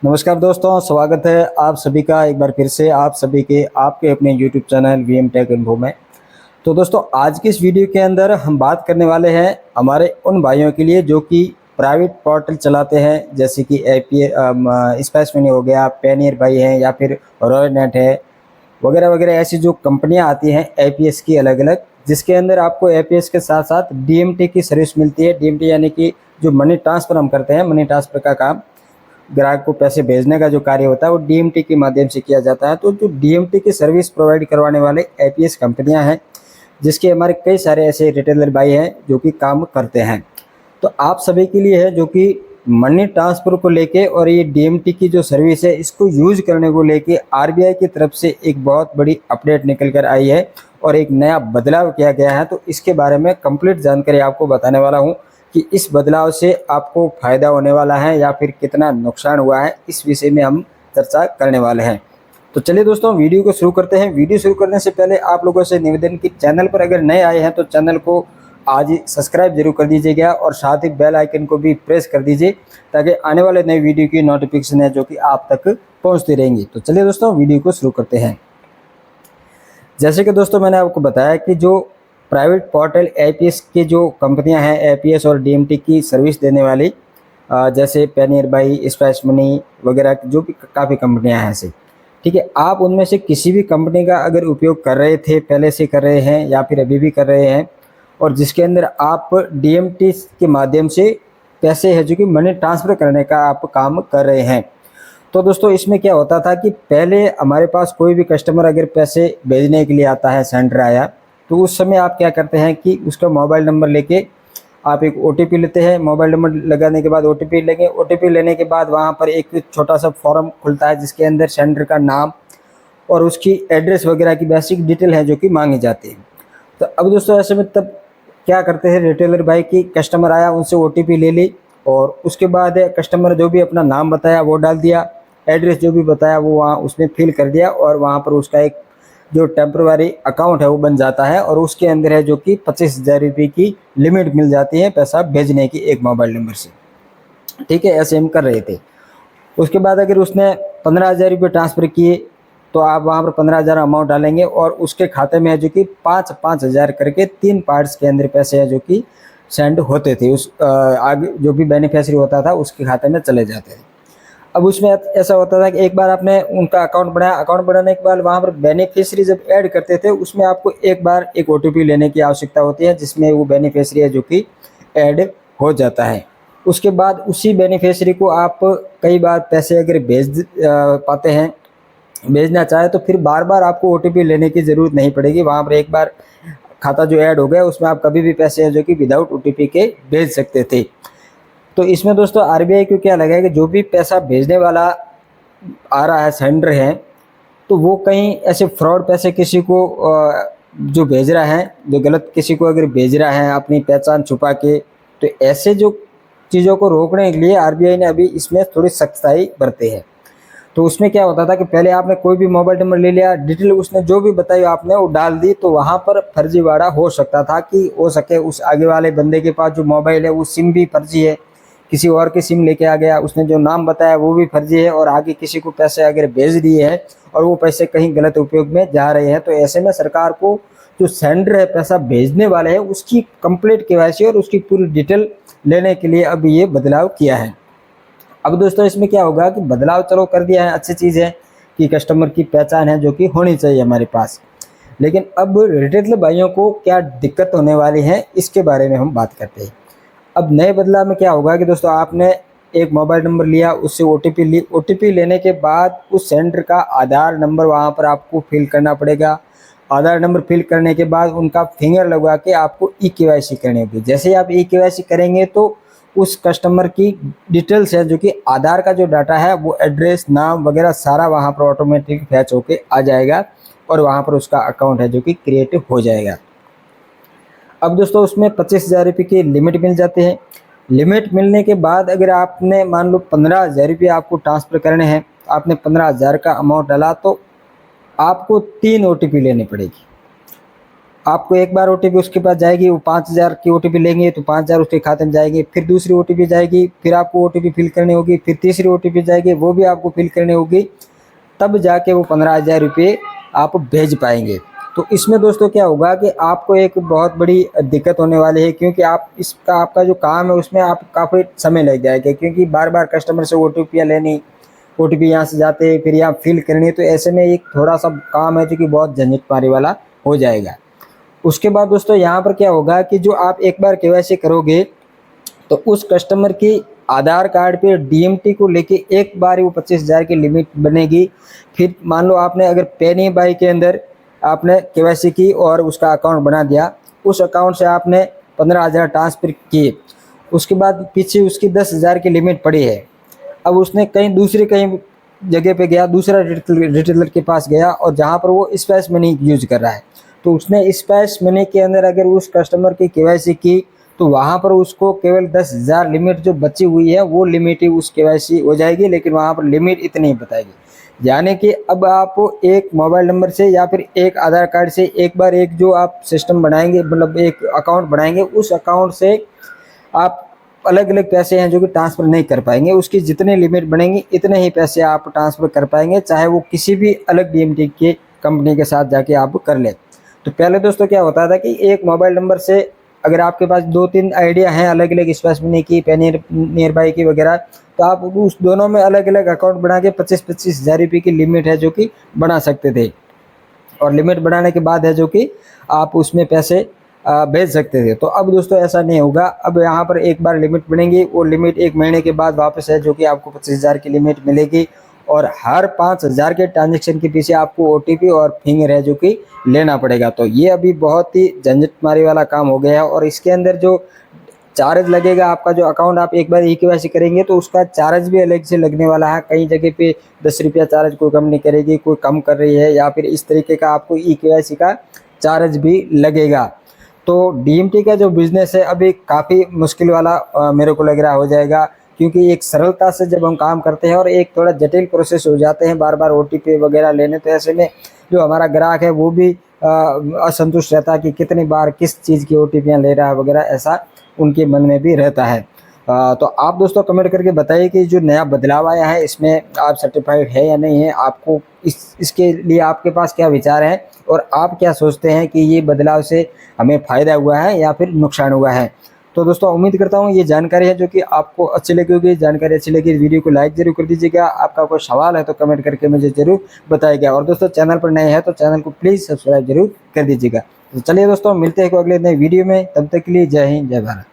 नमस्कार दोस्तों, स्वागत है आप सभी का एक बार फिर से आप सभी के आपके अपने YouTube channel VM take info में। तो दोस्तों, आज की इस वीडियो के अंदर हम बात करने वाले हैं हमारे उन भाइयों के लिए जो कि प्राइवेट पोर्टल चलाते हैं, जैसे कि स्पेस मनी हो गया, पेनियर भाई हैं या फिर रॉयल नेट है वगैरह वगैरह। ऐसी जो कंपनियां आती हैं एपीएस की अलग अलग, जिसके अंदर आपको एपीएस के साथ साथ डीएमटी की सर्विस मिलती है। डीएमटी यानी कि जो मनी ट्रांसफ़र हम करते हैं, मनी ट्रांसफ़र का काम, ग्राहक को पैसे भेजने का जो कार्य होता है वो डीएमटी के माध्यम से किया जाता है। तो जो डीएमटी की सर्विस प्रोवाइड करवाने वाले एपीएस कंपनियां हैं, जिसके हमारे कई सारे ऐसे रिटेलर भाई हैं जो कि काम करते हैं। तो आप सभी के लिए है जो कि मनी ट्रांसफ़र को लेके और ये डीएमटी की जो सर्विस है इसको यूज करने को लेके आरबीआई की तरफ से एक बहुत बड़ी अपडेट निकल कर आई है और एक नया बदलाव किया गया है। तो इसके बारे में कंप्लीट जानकारी आपको बताने वाला हूँ कि इस बदलाव से आपको फ़ायदा होने वाला है या फिर कितना नुकसान हुआ है, इस विषय में हम चर्चा करने वाले हैं। तो चलिए दोस्तों, वीडियो को शुरू करते हैं। वीडियो शुरू करने से पहले आप लोगों से निवेदन कि चैनल पर अगर नए आए हैं तो चैनल को आज ही सब्सक्राइब जरूर कर दीजिएगा और साथ ही बेल आइकन को भी प्रेस कर दीजिए, ताकि आने वाले नए वीडियो की नोटिफिकेशन है जो कि आप तक पहुँचती रहेंगी। तो चलिए दोस्तों, वीडियो को शुरू करते हैं। जैसे कि दोस्तों मैंने आपको बताया कि जो प्राइवेट पोर्टल एपीएस की जो कंपनियां हैं, एपीएस और डीएमटी की सर्विस देने वाली, जैसे पेनियर बाई, स्पेस मनी वगैरह जो भी काफ़ी कंपनियां हैं ऐसे, ठीक है। आप उनमें से किसी भी कंपनी का अगर उपयोग कर रहे थे, पहले से कर रहे हैं या फिर अभी भी कर रहे हैं, और जिसके अंदर आप डीएमटी के माध्यम से पैसे है जो कि मनी ट्रांसफ़र करने का आप काम कर रहे हैं। तो दोस्तों, इसमें क्या होता था कि पहले हमारे पास कोई भी कस्टमर अगर पैसे भेजने के लिए आता है, सेंटर आया, तो उस समय आप क्या करते हैं कि उसका मोबाइल नंबर लेके आप एक ओटीपी लेते हैं। मोबाइल नंबर लगाने के बाद ओटीपी लेंगे। ओटीपी लेने के बाद वहाँ पर एक छोटा सा फॉर्म खुलता है जिसके अंदर सेंटर का नाम और उसकी एड्रेस वगैरह की बेसिक डिटेल है जो कि मांगी जाती है। तो अब दोस्तों, ऐसे में तब क्या करते हैं रिटेलर भाई की, कस्टमर आया, उनसे ओटीपी ले ली और उसके बाद कस्टमर जो भी अपना नाम बताया वो डाल दिया, एड्रेस जो भी बताया वो वहाँ उसमें फिल कर दिया और वहाँ पर उसका एक जो टेम्पररी अकाउंट है वो बन जाता है और उसके अंदर है जो कि 25,000 रुपये की लिमिट मिल जाती है पैसा भेजने की एक मोबाइल नंबर से, ठीक है। ऐसे हम कर रहे थे। उसके बाद अगर उसने 15,000 रुपये ट्रांसफ़र किए तो आप वहाँ पर 15,000 अमाउंट डालेंगे और उसके खाते में है जो कि 5,000 करके 3 पार्ट्स के अंदर पैसे है जो कि सेंड होते थे, उस आगे जो भी बेनिफिशियरी होता था उसके खाते में चले जाते थे। अब उसमें ऐसा होता था कि एक बार आपने उनका अकाउंट बनाया, अकाउंट बनाने के बाद वहाँ पर बेनिफिशियरी जब ऐड करते थे उसमें आपको एक बार एक ओटीपी लेने की आवश्यकता होती है, जिसमें वो बेनिफिशियरी है जो कि ऐड हो जाता है। उसके बाद उसी बेनिफिशियरी को आप कई बार पैसे अगर पाते हैं, भेजना चाहे तो फिर बार बार आपको ओटीपी लेने की ज़रूरत नहीं पड़ेगी। वहाँ पर एक बार खाता जो ऐड हो गया उसमें आप कभी भी पैसे हैं जो कि विदाउट ओटीपी के भेज सकते थे। तो इसमें दोस्तों आरबीआई को क्या लगा है कि जो भी पैसा भेजने वाला आ रहा है, सेंडर है, तो वो कहीं ऐसे फ्रॉड पैसे किसी को जो भेज रहा है, जो गलत किसी को अगर भेज रहा है अपनी पहचान छुपा के, तो ऐसे जो चीज़ों को रोकने के लिए आरबीआई ने अभी इसमें थोड़ी सख्ताई बरती है। तो उसमें क्या होता था कि पहले आपने कोई भी मोबाइल नंबर ले लिया, डिटेल उसने जो भी बताई आपने वो डाल दी, तो वहाँ पर फर्जीवाड़ा हो सकता था कि हो सके उस आगे वाले बंदे के पास जो मोबाइल है वो सिम भी फर्जी है, किसी और की सिम लेके आ गया, उसने जो नाम बताया वो भी फर्जी है और आगे किसी को पैसे अगर भेज दिए हैं और वो पैसे कहीं गलत उपयोग में जा रहे हैं, तो ऐसे में सरकार को जो सेंडर है, पैसा भेजने वाले है, उसकी कंप्लीट केवाईसी और उसकी पूरी डिटेल लेने के लिए अब ये बदलाव किया है। अब दोस्तों, इसमें क्या होगा कि बदलाव चलो कर दिया है, अच्छी चीज़ है कि कस्टमर की पहचान है जो कि होनी चाहिए हमारे पास, लेकिन अब रिटेलर भाइयों को क्या दिक्कत होने वाली है इसके बारे में हम बात करते हैं। अब नए बदलाव में क्या होगा कि दोस्तों, आपने एक मोबाइल नंबर लिया, उससे ओटीपी ली, ओटीपी लेने के बाद उस सेंटर का आधार नंबर वहाँ पर आपको फिल करना पड़ेगा। आधार नंबर फिल करने के बाद उनका फिंगर लगवा के आपको ई केवाईसी करनी होगी। जैसे ही आप ई केवाईसी करेंगे तो उस कस्टमर की डिटेल्स है जो कि आधार का जो डाटा है वो एड्रेस, नाम वगैरह सारा वहाँ पर ऑटोमेटिक फैच होके आ जाएगा और वहाँ पर उसका अकाउंट है जो कि क्रिएट हो जाएगा। अब दोस्तों, उसमें 25,000 रुपये की लिमिट मिल जाते हैं। लिमिट मिलने के बाद अगर आपने मान लो 15,000 रुपये आपको ट्रांसफ़र करने हैं, आपने 15,000 का अमाउंट डाला तो आपको 3 ओटीपी लेनी पड़ेगी। आपको एक बार OTP उसके पास जाएगी, वो 5000 की OTP लेंगे तो 5000 उसके खाते में जाएंगे, फिर दूसरी OTP जाएगी, फिर आपको OTP फिल करनी होगी, फिर तीसरी OTP जाएगी, वो भी आपको फिल करनी होगी, तब जाके वो 15,000 रुपये आप भेज पाएंगे। तो इसमें दोस्तों क्या होगा कि आपको एक बहुत बड़ी दिक्कत होने वाली है, क्योंकि आपका जो काम है उसमें आप काफ़ी समय लग जाएगा, क्योंकि बार बार कस्टमर से OTP लेनी, OTP यहाँ से जाते फिर यहाँ फिल करनी, तो ऐसे में एक थोड़ा सा काम है जो कि बहुत झंझट मारी वाला हो जाएगा। उसके बाद दोस्तों यहाँ पर क्या होगा कि जो आप एक बार KYC करोगे तो उस कस्टमर की आधार कार्ड पे DMT को लेके एक बार वो 25,000 की लिमिट बनेगी। फिर मान लो आपने अगर पेनी बाई के अंदर आपने KYC की और उसका अकाउंट बना दिया, उस अकाउंट से आपने 15,000 ट्रांसफ़र किए, उसके बाद पीछे उसकी 10,000 की लिमिट पड़ी है। अब उसने कहीं जगह पे गया, दूसरा रिटेलर के पास गया, और जहाँ पर वो स्पेस मनी यूज कर रहा है, तो उसने स्पेस मनी के अंदर अगर उस कस्टमर की KYC की तो वहाँ पर उसको केवल 10,000 लिमिट जो बची हुई है वो लिमिट ही उस KYC हो जाएगी, लेकिन वहाँ पर लिमिट इतनी ही बताएगी। यानी कि अब आप एक मोबाइल नंबर से या फिर एक आधार कार्ड से एक बार एक जो आप सिस्टम बनाएंगे, मतलब एक अकाउंट बनाएंगे, उस अकाउंट से आप अलग अलग पैसे हैं जो कि ट्रांसफ़र नहीं कर पाएंगे। उसकी जितने लिमिट बनेंगी इतने ही पैसे आप ट्रांसफ़र कर पाएंगे, चाहे वो किसी भी अलग DMT के कंपनी के साथ जाके आप कर लें। तो पहले दोस्तों क्या होता था कि एक मोबाइल नंबर से अगर आपके पास 2-3 आइडिया हैं अलग अलग स्पेस मनी की, नियर बाई की वगैरह, तो आप उस दोनों में अलग अलग अकाउंट बना के 25-25 हज़ार रुपये की लिमिट है जो कि बना सकते थे, और लिमिट बढ़ाने के बाद है जो कि आप उसमें पैसे भेज सकते थे। तो अब दोस्तों ऐसा नहीं होगा, अब यहाँ पर एक बार लिमिट बनेगी, वो लिमिट 1 महीने के बाद वापस है जो कि आपको 25,000 की लिमिट मिलेगी, और हर 5,000 के ट्रांजेक्शन के पीछे आपको OTP और फिंगर है जो कि लेना पड़ेगा। तो ये अभी बहुत ही झंझटमारी वाला काम हो गया है, और इसके अंदर जो चार्ज लगेगा, आपका जो अकाउंट आप एक बार KYC करेंगे तो उसका चार्ज भी अलग से लगने वाला है। कई जगह पे 10 रुपया चार्ज कोई कंपनी करेगी, कोई कम कर रही है, या फिर इस तरीके का आपको KYC का चार्ज भी लगेगा। तो DMT का जो बिज़नेस है अभी काफ़ी मुश्किल वाला मेरे को लग रहा हो जाएगा, क्योंकि एक सरलता से जब हम काम करते हैं और एक थोड़ा जटिल प्रोसेस हो जाते हैं बार बार OTP वगैरह लेने, तो ऐसे में जो हमारा ग्राहक है वो भी असंतुष्ट रहता है कि कितनी बार किस चीज़ की OTP ले रहा है वगैरह, ऐसा उनके मन में भी रहता है। तो आप दोस्तों कमेंट करके बताइए कि जो नया बदलाव आया है इसमें आप सर्टिफाइड है या नहीं है, आपको इसके लिए आपके पास क्या विचार है, और आप क्या सोचते हैं कि ये बदलाव से हमें फ़ायदा हुआ है या फिर नुकसान हुआ है। तो दोस्तों उम्मीद करता हूँ ये जानकारी है जो कि आपको अच्छी लगी होगी। जानकारी अच्छी लगी वीडियो को लाइक जरूर कर दीजिएगा। आपका कोई सवाल है तो कमेंट करके मुझे जरूर बताइएगा, और दोस्तों चैनल पर नए हैं तो चैनल को प्लीज़ सब्सक्राइब जरूर कर दीजिएगा। तो चलिए दोस्तों मिलते हैं अगले नए वीडियो में, तब तक के लिए जय हिंद जय भारत।